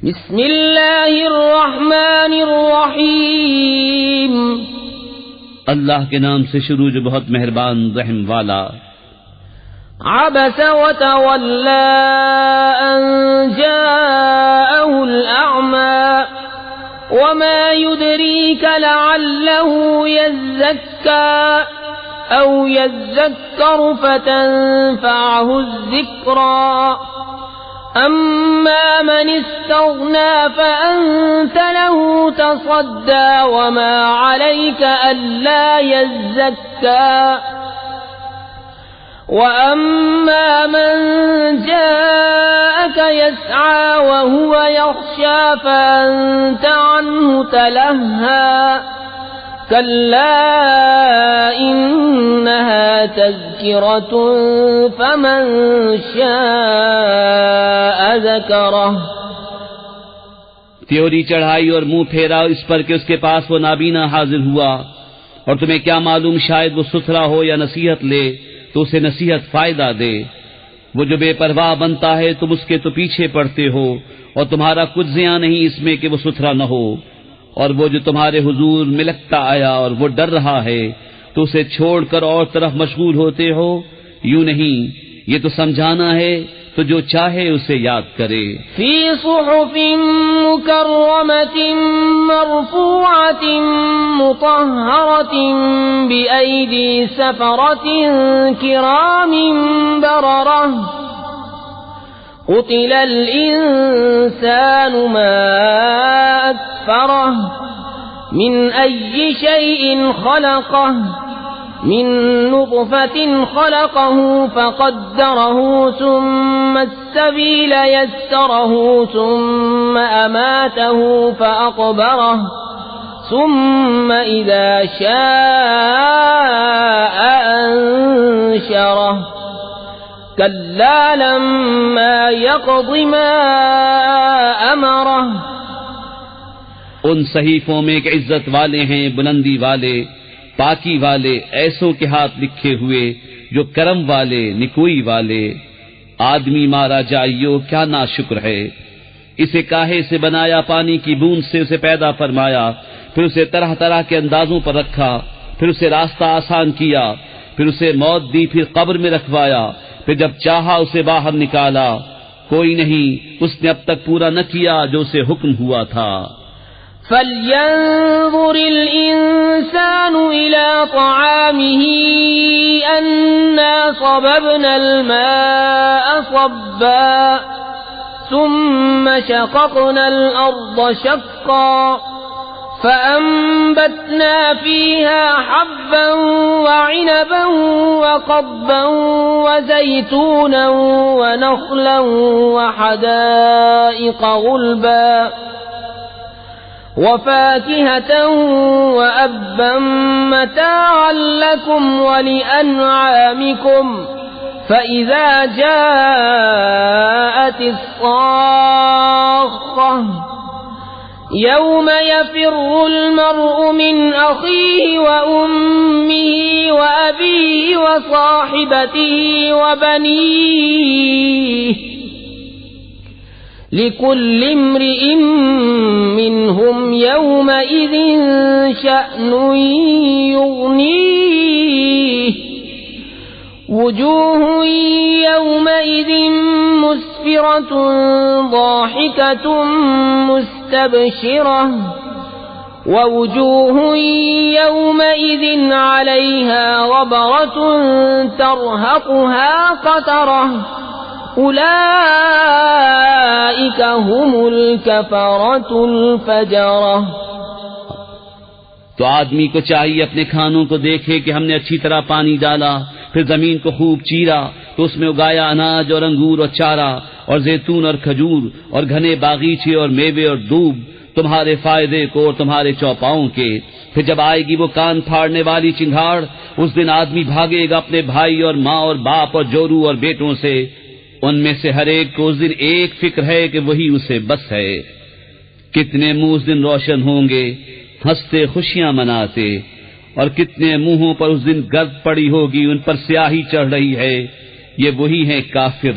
بسم اللہ الرحمن الرحیم، اللہ کے نام سے شروع جو بہت مہربان رحم والا۔ عبس وتولى أن جاءه الأعمى وما يدريك لعله يزكى أو يذكر فتنفعه الذكرى أما من استغنى فأنت له تصدى وما عليك ألا يزكى وَأَمَّا مَنْ جَاءَكَ يَسْعَى وَهُوَ يَخْشَى فَأَنْتَ عَنْهُ تَلَهَّى كَلَّا إِنَّهَا تَذْكِرَةٌ فَمَنْ شَاءَ ذَكَرَهُ۔ تیوری چڑھائی اور منہ پھیرا اس پر کہ اس کے پاس وہ نابینا حاضر ہوا، اور تمہیں کیا معلوم شاید وہ ستھرا ہو یا نصیحت لے تو اسے نصیحت فائدہ دے۔ وہ جو بے پرواہ بنتا ہے تم اس کے تو پیچھے پڑتے ہو، اور تمہارا کچھ زیاں نہیں اس میں کہ وہ ستھرا نہ ہو۔ اور وہ جو تمہارے حضور ملکتا آیا اور وہ ڈر رہا ہے تو اسے چھوڑ کر اور طرف مشغول ہوتے ہو، یوں نہیں، یہ تو سمجھانا ہے تو جو چاہے اسے یاد کرے۔ فی صحف مکرمۃ مرفوعۃ مطہرۃ بأیدی سفرۃ کرام بررہ، قتل الانسان ما اکفرہ، من ای شیء خلقہ، من نطفة خلقه فقدره ثم السبيل يسره ثم أماته فأقبره ثم إذا شاء أنشره كلا لما يقض ما أمره۔ ان صحیفوں میں ایک عزت والے ہیں، بلندی والے، پاکی والے، ایسوں کے ہاتھ لکھے ہوئے جو کرم والے، نکوئی والے۔ آدمی مارا جائیو کیا ناشکر ہے۔ اسے کاہے سے بنایا، پانی کی بوند سے اسے پیدا فرمایا، پھر اسے طرح طرح کے اندازوں پر رکھا، پھر اسے راستہ آسان کیا، پھر اسے موت دی، پھر قبر میں رکھوایا، پھر جب چاہا اسے باہر نکالا۔ کوئی نہیں اس نے اب تک پورا نہ کیا جو اسے حکم ہوا تھا۔ فَلْيَنظُرِ الْإِنسَانُ إِلَى طَعَامِهِ أَنَّا صَبَبْنَا الْمَاءَ صَبًّا ثُمَّ شَقَقْنَا الْأَرْضَ شَقًّا فَأَنبَتْنَا فِيهَا حَبًّا وَعِنَبًا وَقَضْبًا وَزَيْتُونًا وَنَخْلًا وَحَدَائِقَ غُلْبًا وَفَاكِهَةً وَأَبًّا مَتَاعًا لَكُمْ وَلِأَنْعَامِكُمْ فَإِذَا جَاءَتِ الصَّاخَّةُ يَوْمَ يَفِرُّ الْمَرْءُ مِنْ أَخِيهِ وَأُمِّهِ وَأَبِيهِ وَصَاحِبَتِهِ وَبَنِيهِ لِكُلِّ امْرِئٍ مِّنْهُمْ يَوْمَئِذٍ شَأْنٌ يُغْنِيهِ وُجُوهٌ يَوْمَئِذٍ مُسْفِرَةٌ ضَاحِكَةٌ مُسْتَبْشِرَةٌ وَوُجُوهٌ يَوْمَئِذٍ عَلَيْهَا غَبَرَةٌ تَرْهَقُهَا قَتَرَةٌ اولئک هم الکفرۃ الفجرہ۔ تو آدمی کو چاہیے اپنے کھانوں کو دیکھے کہ ہم نے اچھی طرح پانی ڈالا، پھر زمین کو خوب چیرا تو اس میں اگایا اناج اور انگور اور چارہ اور زیتون اور کھجور اور گھنے باغیچے اور میوے اور دوب، تمہارے فائدے کو اور تمہارے چوپاؤں کے۔ پھر جب آئے گی وہ کان پھاڑنے والی چنگھاڑ، اس دن آدمی بھاگے گا اپنے بھائی اور ماں اور باپ اور جورو اور بیٹوں سے۔ ان میں سے ہر ایک کو اس دن ایک فکر ہے کہ وہی اسے بس ہے۔ کتنے منہ اس دن روشن ہوں گے، ہنستے خوشیاں مناتے، اور کتنے منہوں پر اس دن گرد پڑی ہوگی، ان پر سیاہی چڑھ رہی ہے۔ یہ وہی ہیں کافر